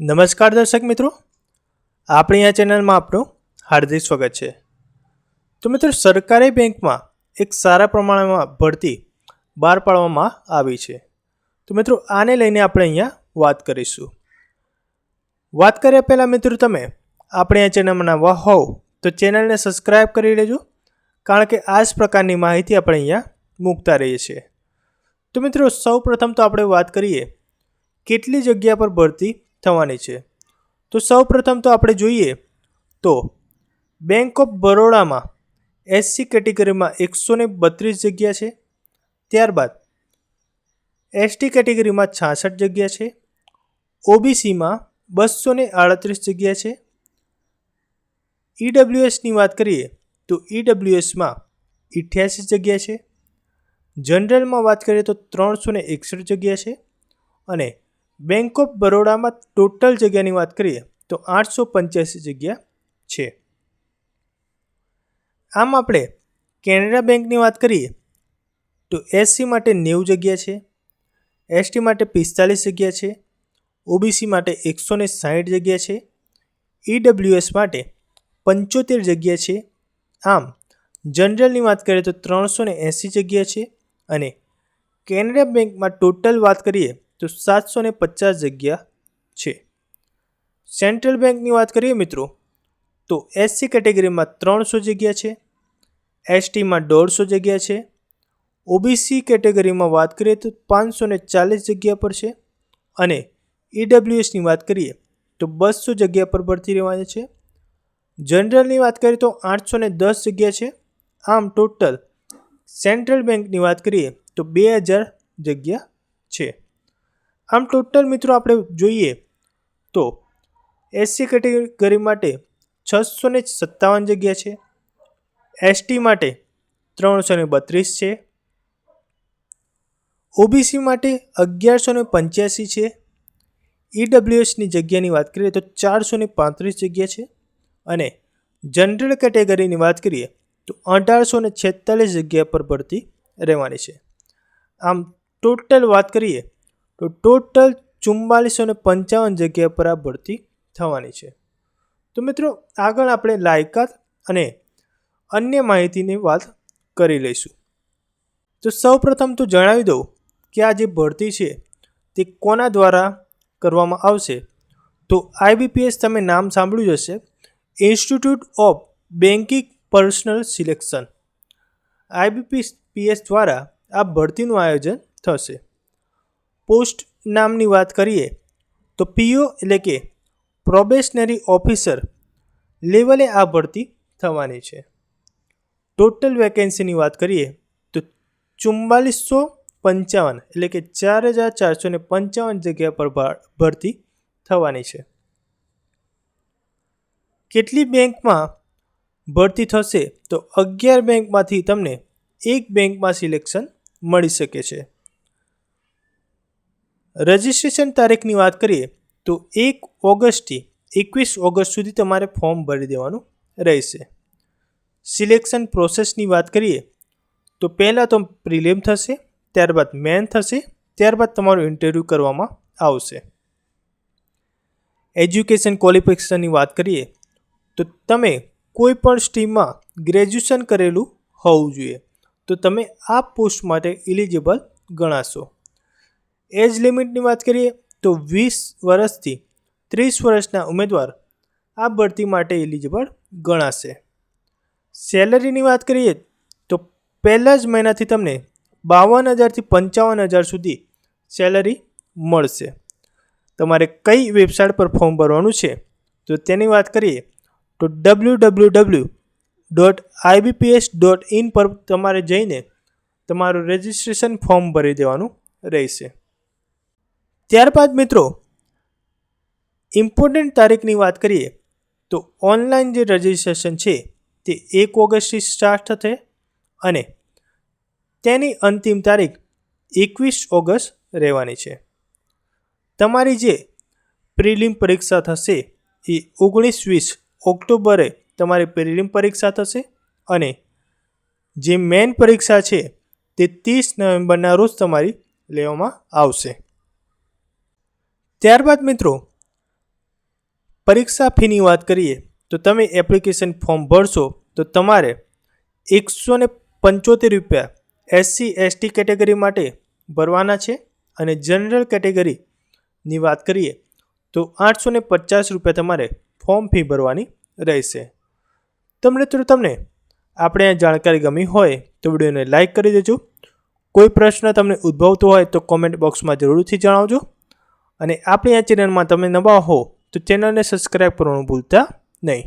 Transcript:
નમસ્કાર દર્શક મિત્રો, આપણી આ ચેનલમાં આપનું હાર્દિક સ્વાગત છે। તો મિત્રો, સરકારી બેંકમાં એક સારા પ્રમાણમાં ભરતી બહાર પાડવામાં આવી છે। તો મિત્રો, આને લઈને આપણે અહીંયા વાત કરીશું। વાત કર્યા પહેલાં મિત્રો, તમે આપણે આ ચેનલમાં નવા હોવ તો ચેનલને સબસ્ક્રાઈબ કરી લેજો, કારણ કે આ જ પ્રકારની માહિતી આપણે અહીંયા મૂકતા રહીએ છીએ। તો મિત્રો, સૌ પ્રથમ તો આપણે વાત કરીએ કેટલી જગ્યા પર ભરતી થવાની છે। તો સૌ પ્રથમ તો આપણે જોઈએ તો બેંક ઓફ બરોડામાં એસસી કેટેગરીમાં 132 જગ્યા છે। ત્યારબાદ એસટી કેટેગરીમાં 66 જગ્યા છે। ઓબીસીમાં 238 જગ્યા છે। ઈડબ્લ્યુએસની વાત કરીએ તો ઈડબ્લ્યુએસમાં 88 જગ્યા છે। જનરલમાં વાત કરીએ તો 361 જગ્યા છે। અને બેંક ઓફ બરોડામાં ટોટલ જગ્યાની વાત કરીએ તો 885 જગ્યા છે। આમ આપણે કેનેરા બેંકની વાત કરીએ તો એસસી માટે 90 જગ્યા છે, એસટી માટે 45 જગ્યા છે, ઓબીસી માટે 160 જગ્યા છે, ઈડબ્લ્યુએસ માટે 75 જગ્યા છે। આમ જનરલની વાત કરીએ તો 380 જગ્યા છે। અને કેનેરા બેંકમાં ટોટલ વાત કરીએ તો 750 જગ્યા છે। સેન્ટ્રલ બેંકની વાત કરીએ મિત્રો તો એસસી કેટેગરીમાં 300 જગ્યા છે, એસટીમાં 150 જગ્યા છે, ઓબીસી કેટેગરીમાં વાત કરીએ તો 540 જગ્યા પર છે, અને ઈડબ્લ્યુએસની વાત કરીએ તો 200 જગ્યા પર ભરતી રહેવાની છે। જનરલની વાત કરીએ તો 810 જગ્યા છે। આમ ટોટલ સેન્ટ્રલ બેંકની વાત કરીએ તો 2000 જગ્યા છે। આમ ટોટલ મિત્રો આપણે જોઈએ તો એસસી કેટેગરી માટે 657 જગ્યા છે, એસટી માટે 332 છે, ઓબીસી માટે 1185 છે, ઈડબ્લ્યુએસની જગ્યાની વાત કરીએ તો 435 જગ્યા છે, અને જનરલ કેટેગરીની વાત કરીએ તો 1846 જગ્યા પર ભરતી રહેવાની છે। આમ ટોટલ વાત કરીએ તો ટોટલ 4455 જગ્યા પર આ ભરતી થવાની છે। તો મિત્રો, આગળ આપણે લાયકાત અને અન્ય માહિતીની વાત કરી લઈશું। તો સૌ પ્રથમ તો જણાવી દઉં કે આ જે ભરતી છે તે કોના દ્વારા કરવામાં આવશે। તો આઈબીપીએસ તમે નામ સાંભળ્યું હશે, institute of banking personal selection. IBPS દ્વારા આ ભરતીનું આયોજન થશે। પોસ્ટ નામની વાત કરીએ તો પીઓ એટલે કે પ્રોબેશનરી ઓફિસર લેવલે આ ભરતી થવાની છે। ટોટલ વેકેન્સીની વાત કરીએ તો 4455 એટલે કે 4455 જગ્યા પર ભરતી થવાની છે। કેટલી બેંકમાં ભરતી થશે તો 11 બેંકમાંથી તમને એક બેંકમાં સિલેક્શન મળી શકે છે। રજિસ્ટ્રેશન તારીખની વાત કરીએ તો 1 ઓગસ્ટથી 21 ઓગસ્ટ સુધી તમારે ફોર્મ ભરી દેવાનું રહેશે। સિલેક્શન પ્રોસેસની વાત કરીએ તો પહેલાં તો પ્રિલિમ થશે, ત્યારબાદ મેન થશે, ત્યારબાદ તમારું ઇન્ટરવ્યૂ કરવામાં આવશે। એજ્યુકેશન ક્વોલિફિકેશનની વાત કરીએ તો તમે કોઈ પણ સ્ટ્રીમમાં ગ્રેજ્યુએશન કરેલું હોવું જોઈએ, તો તમે આ પોસ્ટ માટે એલિજિબલ ગણાશો। એજ લિમિટની વાત કરીએ તો 20 વર્ષથી 30 વર્ષના ઉમેદવાર આ ભરતી માટે એલિજિબલ ગણાશે। સેલરીની વાત કરીએ તો પહેલા જ મહિનાથી તમને 52,000થી 55,000 સુધી સેલરી મળશે। તમારે કઈ વેબસાઇટ પર ફોર્મ ભરવાનું છે તો તેની વાત કરીએ તો www.ibps.in પર તમારે જઈને તમારું રજિસ્ટ્રેશન ફોર્મ ભરી દેવાનું રહેશે। ત્યારબાદ મિત્રો, ઇમ્પોર્ટન્ટ તારીખની વાત કરીએ તો ઓનલાઈન જે રજિસ્ટ્રેશન છે તે 1 ઓગસ્ટથી સ્ટાર્ટ થશે, અને તેની અંતિમ તારીખ 21 ઓગસ્ટ રહેવાની છે। તમારી જે પ્રિલિમ પરીક્ષા થશે એ 19-20 ઓક્ટોબરે તમારી પ્રિલિમ પરીક્ષા થશે, અને જે મેન પરીક્ષા છે તે 30 નવેમ્બરના રોજ તમારી લેવામાં આવશે। ત્યારબાદ મિત્રો, પરીક્ષા ફીની વાત કરીએ તો તમે એપ્લિકેશન ફોર્મ ભરશો તો તમારે 175 રૂપિયા SC/ST કેટેગરી માટે ભરવાના છે અને જનરલ કેટેગરીની વાત કરીએ તો 850 રૂપિયા તમારે ફોર્મ ફી ભરવાની રહેશે. તો મિત્રો તમને આપણે આ જાણકારી ગમી હોય તો વિડીયોને લાઇક કરી દેજો. કોઈ પ્રશ્ન તમને ઉદ્ભવતો હોય તો કોમેન્ટ બોક્સમાં જરૂરથી જણાવજો અને આપણી આ ચેનલમાં તમે નવા હો તો ચેનલને સબસ્ક્રાઈબ કરવાનું ભૂલતા નહીં.